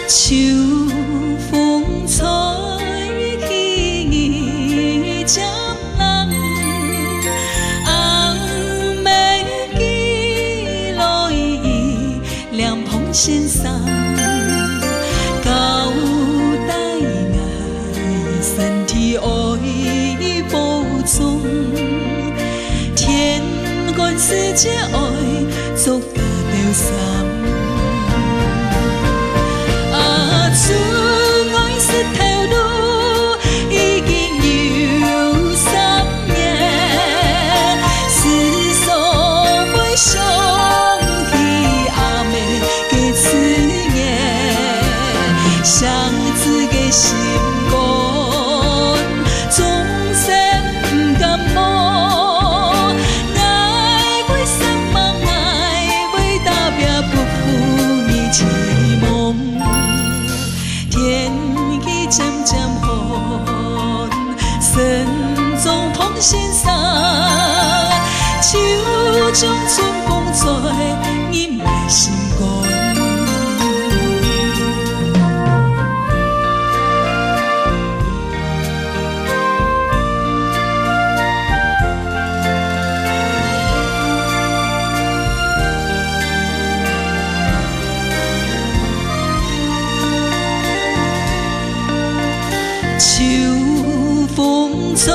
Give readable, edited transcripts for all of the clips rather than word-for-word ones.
秋风吹起针人，红梅寄来凉风先生，交代我身体爱保重，天干世界爱做甲着三。厝外石头路已经有3年，世所袂想起阿妹的思念，双子的心肝总是不甘摸，爱为什么爱为打拼不负你期望。天气渐渐寒，身中风先生，手中春风吹，忍袂心肝。秋风吹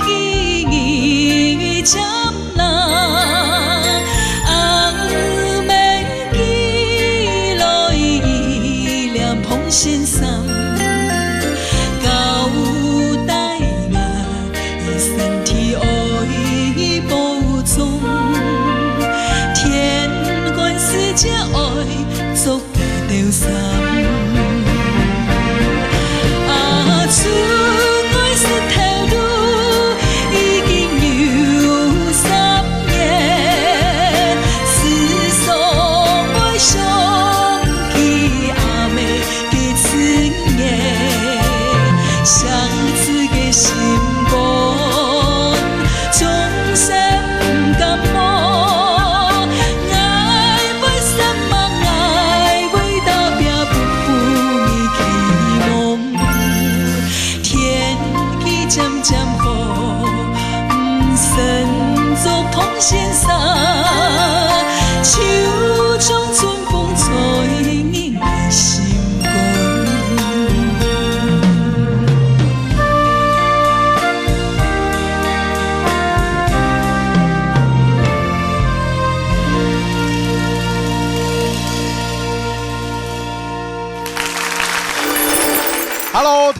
起针人，红梅寄来凉风先生，交代我身体爱保重，天干世界爱做甲着三。厝外石头路已经有3年，世所袂想起阿妹的思念，双子的心肝总是不甘摸，爱为什么爱为打拼不负你期望。天气渐渐寒，身作风先生，手中春风吹，忍袂心肝。Hello。